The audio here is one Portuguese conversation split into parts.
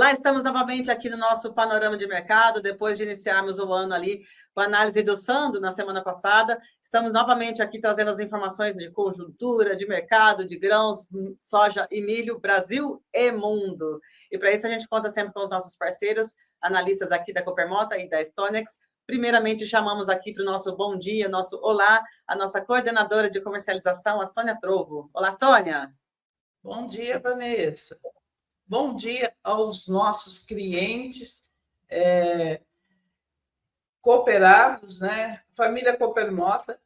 Olá, estamos novamente aqui no nosso panorama de mercado, depois de iniciarmos o ano ali com a análise do Sando na semana passada. Estamos novamente aqui trazendo as informações de conjuntura, de mercado, de grãos, soja e milho, Brasil e mundo. E para isso a gente conta sempre com os nossos parceiros, analistas aqui da Coopermota e da Stonex. Primeiramente, chamamos aqui para o nosso bom dia, nosso olá, a nossa coordenadora de comercialização, a Sônia Trovo. Olá, Sônia. Bom dia, Vanessa. Bom dia aos nossos clientes cooperados, né? Família Coopermota,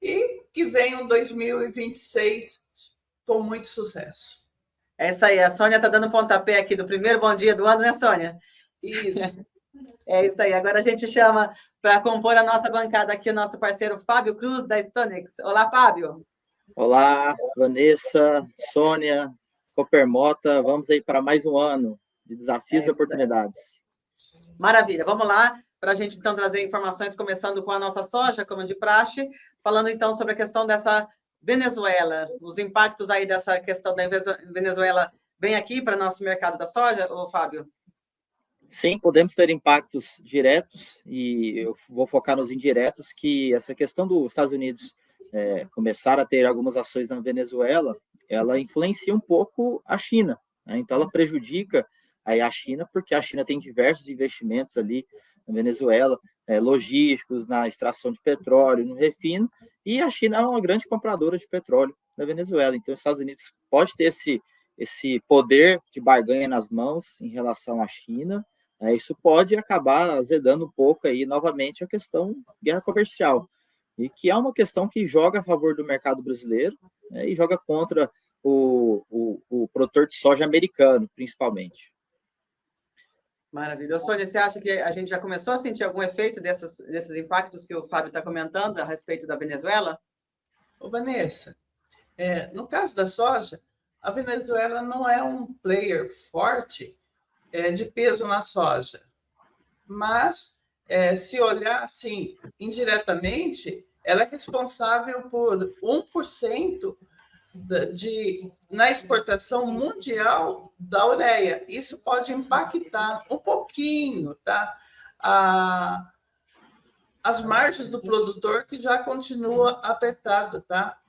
e que venham 2026 com muito sucesso. É isso aí, a Sônia está dando pontapé aqui do primeiro bom dia do ano, né, Sônia? Isso. É isso aí. Agora a gente chama para compor a nossa bancada aqui o nosso parceiro Fábio Cruz, da Stonex. Olá, Fábio. Olá, Vanessa, Sônia, Coopermota. Vamos aí para mais um ano de desafios e oportunidades. Maravilha. Vamos lá para a gente, então, trazer informações, começando com a nossa soja, como de praxe, falando, então, sobre a questão dessa Venezuela, os impactos aí dessa questão da Venezuela bem aqui para o nosso mercado da soja, ô Fábio? Sim, podemos ter impactos diretos e eu vou focar nos indiretos, que essa questão dos Estados Unidos começar a ter algumas ações na Venezuela, ela influencia um pouco a China, né? Então ela prejudica aí a China, porque a China tem diversos investimentos ali na Venezuela, logísticos, na extração de petróleo, no refino, e a China é uma grande compradora de petróleo na Venezuela. Então os Estados Unidos pode ter esse poder de barganha nas mãos em relação à China. Isso pode acabar azedando um pouco aí novamente a questão guerra comercial, e que é uma questão que joga a favor do mercado brasileiro, né, e joga contra o produtor de soja americano, principalmente. Maravilha. Sônia, você acha que a gente já começou a sentir algum efeito desses impactos que o Fábio está comentando a respeito da Venezuela? Ô, Vanessa, no caso da soja, a Venezuela não é um player forte de peso na soja, mas se olhar assim indiretamente, ela é responsável por 1% na exportação mundial da ureia. Isso pode impactar um pouquinho, tá? As margens do produtor, que já continua apertada, tá?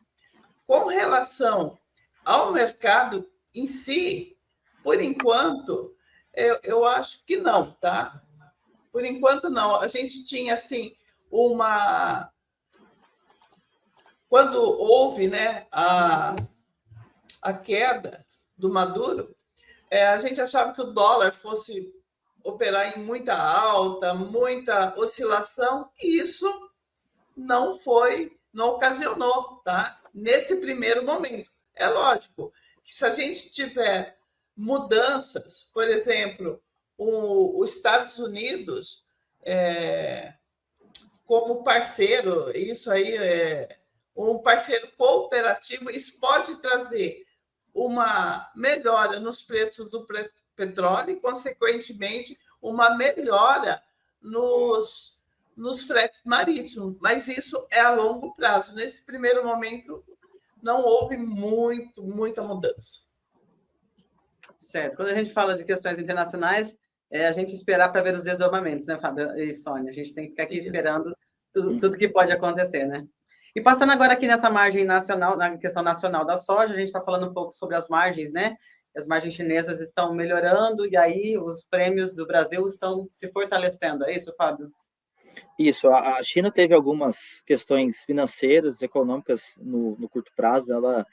Com relação ao mercado em si, por enquanto, eu acho que não, tá? Por enquanto, não. A gente tinha, assim, quando houve, né, a queda do Maduro, a gente achava que o dólar fosse operar em muita alta, muita oscilação, e isso não ocasionou, tá? Nesse primeiro momento. É lógico que se a gente tiver mudanças, por exemplo, os Estados Unidos como parceiro, isso aí um parceiro cooperativo, isso pode trazer uma melhora nos preços do petróleo e, consequentemente, uma melhora nos fretes marítimos. Mas isso é a longo prazo. Nesse primeiro momento, não houve muita mudança. Certo. Quando a gente fala de questões internacionais, a gente esperar para ver os desdobramentos, né, Fábio e Sônia? A gente tem que ficar aqui esperando tudo que pode acontecer, né? E passando agora aqui nessa margem nacional, na questão nacional da soja, a gente está falando um pouco sobre as margens, né? As margens chinesas estão melhorando e aí os prêmios do Brasil estão se fortalecendo. É isso, Fábio? Isso. A China teve algumas questões financeiras, econômicas no curto prazo. Ela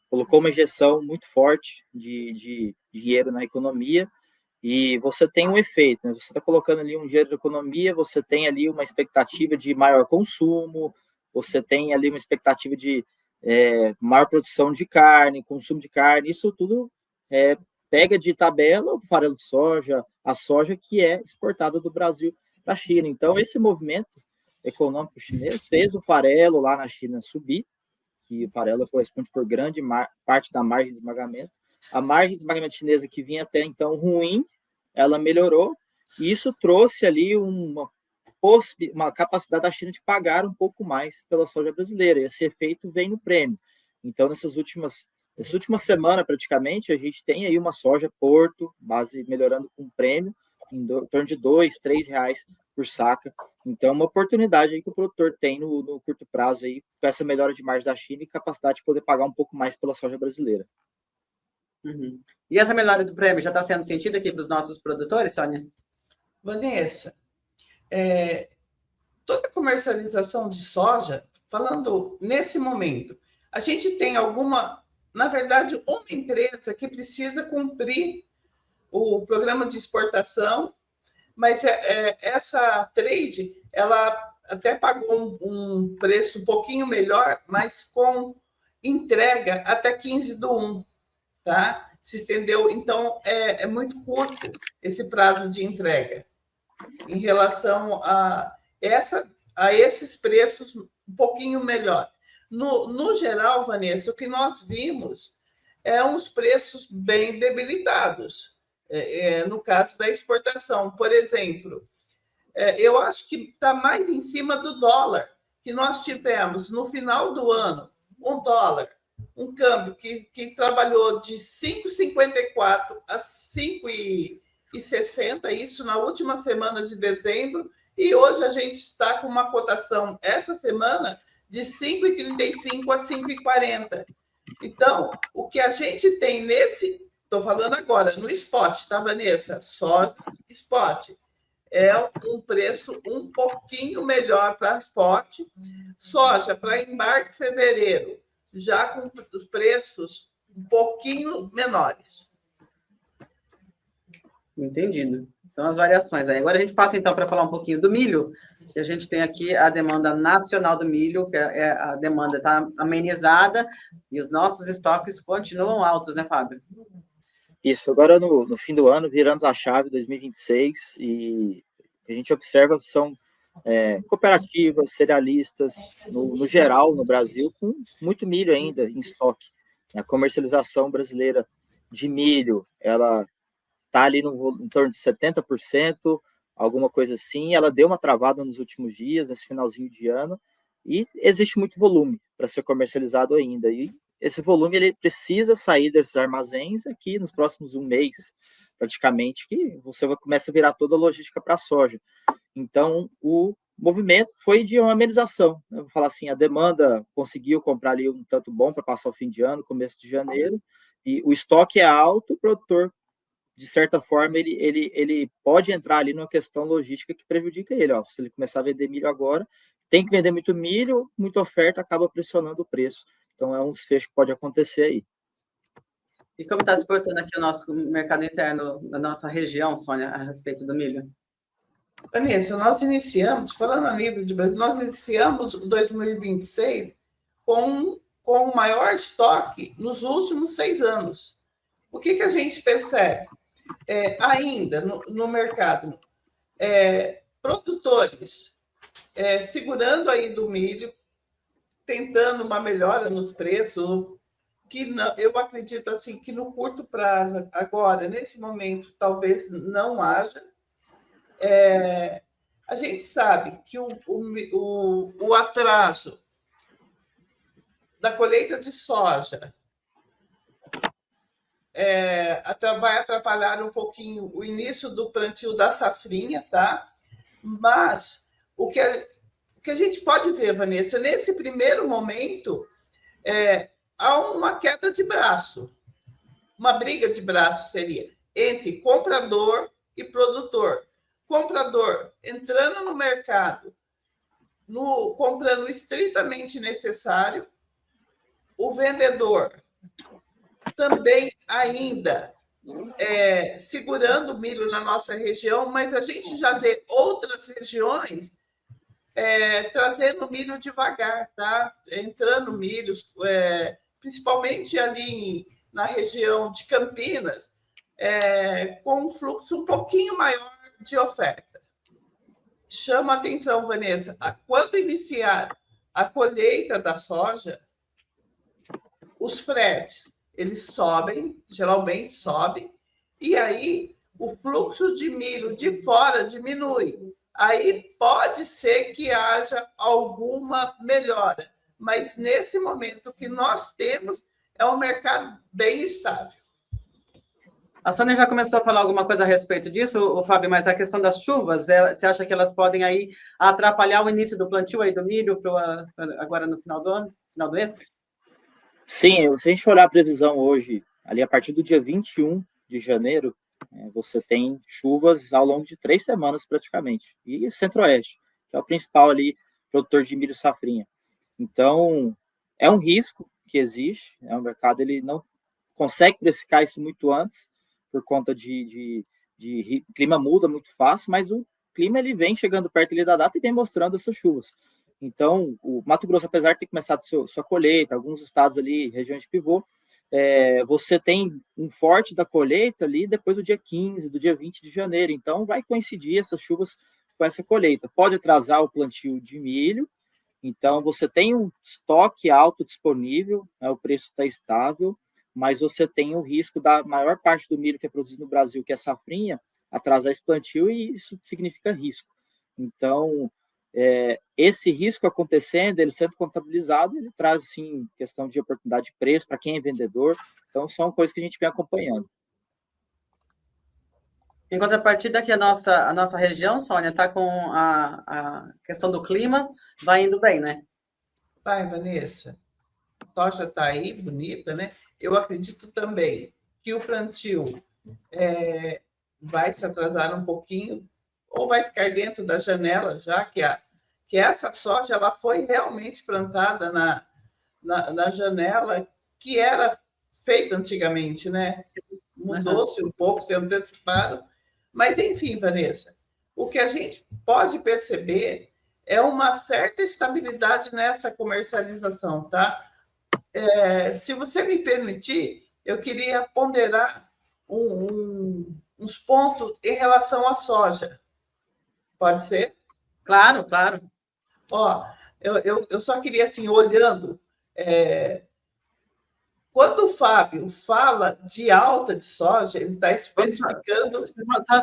colocou uma injeção muito forte de dinheiro na economia, e você tem um efeito, né? Você está colocando ali um dinheiro na economia, você tem ali uma expectativa de maior consumo, você tem ali uma expectativa de maior produção de carne, consumo de carne, isso tudo pega de tabela o farelo de soja, a soja que é exportada do Brasil para a China. Então, esse movimento econômico chinês fez o farelo lá na China subir, que o farelo corresponde por grande parte da margem de esmagamento. A margem de esmagamento chinesa, que vinha até então ruim, ela melhorou, e isso trouxe ali uma capacidade da China de pagar um pouco mais pela soja brasileira. Esse efeito vem no prêmio. Então, nessas últimas Essa última semana, praticamente, a gente tem aí uma soja Porto, base melhorando com prêmio, em torno de R$ 2, R$ 3 por saca. Então, uma oportunidade aí que o produtor tem no curto prazo aí, com essa melhora de margem da China e capacidade de poder pagar um pouco mais pela soja brasileira. Uhum. E essa melhora do prêmio já está sendo sentida aqui para os nossos produtores, Sônia? Vanessa, toda a comercialização de soja, falando nesse momento, a gente tem na verdade, uma empresa que precisa cumprir o programa de exportação, mas essa trade, ela até pagou um preço um pouquinho melhor, mas com entrega até 15/1, tá? Se estendeu, então é muito curto esse prazo de entrega em relação a esses preços um pouquinho melhor. No geral, Vanessa, o que nós vimos uns preços bem debilitados, no caso da exportação. Por exemplo, eu acho que está mais em cima do dólar, que nós tivemos no final do ano, um câmbio que trabalhou de 5,54 a 5,60, isso na última semana de dezembro, e hoje a gente está com uma cotação, essa semana, de 5,35 a 5,40. Então, o que a gente tem estou falando agora, no spot, tá, Vanessa? Só spot. É um preço um pouquinho melhor para spot. Soja para embarque em fevereiro, já com os preços um pouquinho menores. Entendido. São as variações aí. Agora a gente passa, então, para falar um pouquinho do milho, que a gente tem aqui a demanda nacional do milho, que a demanda está amenizada, e os nossos estoques continuam altos, né, Fábio? Isso, agora no fim do ano, viramos a chave 2026, e a gente observa que são cooperativas, cerealistas, no geral, no Brasil, com muito milho ainda em estoque. A comercialização brasileira de milho, ela está ali em torno de 70%, alguma coisa assim. Ela deu uma travada nos últimos dias, nesse finalzinho de ano, e existe muito volume para ser comercializado ainda. E esse volume ele precisa sair desses armazéns aqui nos próximos um mês, praticamente, que você começa a virar toda a logística para a soja. Então, o movimento foi de uma amenização. Eu vou falar assim, a demanda conseguiu comprar ali um tanto bom para passar o fim de ano, começo de janeiro, e o estoque é alto, o produtor, de certa forma, ele pode entrar ali numa questão logística que prejudica ele. Ó, se ele começar a vender milho agora, tem que vender muito milho, muita oferta, acaba pressionando o preço. Então, é um desfecho que pode acontecer aí. E como está se portando aqui o nosso mercado interno, na nossa região, Sônia, a respeito do milho? Vanessa, nós iniciamos, falando a nível de Brasil, nós iniciamos 2026 com o maior estoque nos últimos 6 anos. O que a gente percebe? Ainda no mercado, produtores segurando aí do milho, tentando uma melhora nos preços, que não, eu acredito assim que no curto prazo, agora, nesse momento, talvez não haja. A gente sabe que o atraso da colheita de soja vai atrapalhar um pouquinho o início do plantio da safrinha, tá? Mas o que a gente pode ver, Vanessa, nesse primeiro momento, há uma queda de braço, uma briga de braço seria entre comprador e produtor. Comprador entrando no mercado, comprando estritamente necessário, o vendedor também ainda segurando o milho na nossa região, mas a gente já vê outras regiões trazendo milho devagar, tá? Entrando milhos, principalmente ali na região de Campinas, com um fluxo um pouquinho maior de oferta. Chama a atenção, Vanessa, quando iniciar a colheita da soja, os fretes, eles sobem, geralmente sobem, e aí o fluxo de milho de fora diminui. Aí pode ser que haja alguma melhora, mas nesse momento o que nós temos é um mercado bem estável. A Sônia já começou a falar alguma coisa a respeito disso, o Fábio, mas a questão das chuvas, você acha que elas podem aí atrapalhar o início do plantio aí do milho agora no final do ano, final do mês? Sim, se a gente olhar a previsão hoje, ali a partir do dia 21 de janeiro, você tem chuvas ao longo de 3 semanas praticamente. E Centro-Oeste, que é o principal ali produtor de milho safrinha. Então, é um risco que existe, o mercado ele não consegue precificar isso muito antes, por conta de clima muda muito fácil, mas o clima ele vem chegando perto ali da data e vem mostrando essas chuvas. Então, o Mato Grosso, apesar de ter começado sua colheita, alguns estados ali, região de pivô, você tem um forte da colheita ali depois do dia 15, do dia 20 de janeiro. Então, vai coincidir essas chuvas com essa colheita. Pode atrasar o plantio de milho. Então, você tem um estoque alto disponível, o preço está estável, mas você tem o risco da maior parte do milho que é produzido no Brasil, que é safrinha, atrasar esse plantio, e isso significa risco. Então, esse risco acontecendo, ele sendo contabilizado, ele traz, sim, questão de oportunidade de preço para quem é vendedor. Então, são coisas que a gente vem acompanhando. Em contrapartida, aqui a nossa região, Sônia, está com a questão do clima, vai indo bem, né? Vai, Vanessa. A soja está aí, bonita, né? Eu acredito também que o plantio vai se atrasar um pouquinho, ou vai ficar dentro da janela, já que essa soja ela foi realmente plantada na janela que era feita antigamente, né? Mudou-se um pouco, se anteciparam. Mas, enfim, Vanessa, o que a gente pode perceber é uma certa estabilidade nessa comercialização, tá? Se você me permitir, eu queria ponderar uns pontos em relação à soja. Pode ser? Claro, claro. Eu só queria, assim, olhando... Quando o Fábio fala de alta de soja, ele está especificando...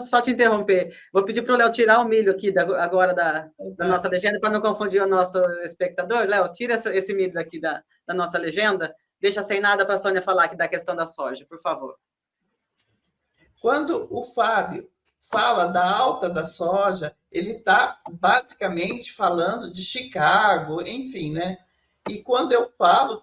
Só te interromper. Vou pedir para o Léo tirar o milho aqui agora da nossa legenda, para não confundir o nosso espectador. Léo, tira esse milho daqui da nossa legenda. Deixa sem nada para a Sônia falar aqui da questão da soja, por favor. Quando o Fábio fala da alta da soja, ele está basicamente falando de Chicago, enfim, né? E quando eu falo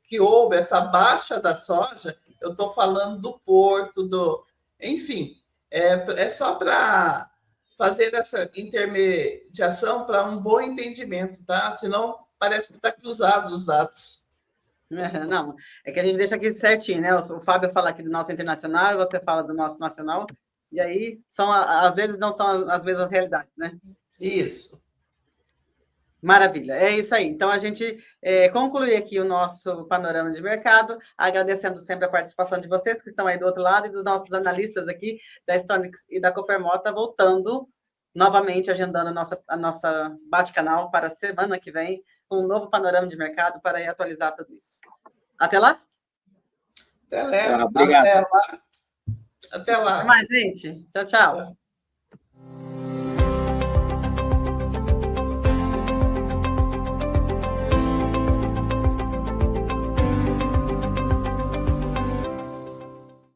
que houve essa baixa da soja, eu estou falando do porto, enfim, é só para fazer essa intermediação para um bom entendimento, tá? Senão parece que está cruzado os dados. Não, é que a gente deixa aqui certinho, né? O Fábio fala aqui do nosso internacional e você fala do nosso nacional, e aí às vezes não são as mesmas realidades, né? Isso. Maravilha, é isso aí. Então, a gente conclui aqui o nosso panorama de mercado, agradecendo sempre a participação de vocês que estão aí do outro lado e dos nossos analistas aqui da Stonex e da Coopermota, voltando novamente, agendando a nossa bate-canal para a semana que vem, com um novo panorama de mercado para aí atualizar tudo isso. Até lá? Até lá. Obrigado. Até lá. Até mais, gente. Tchau, tchau.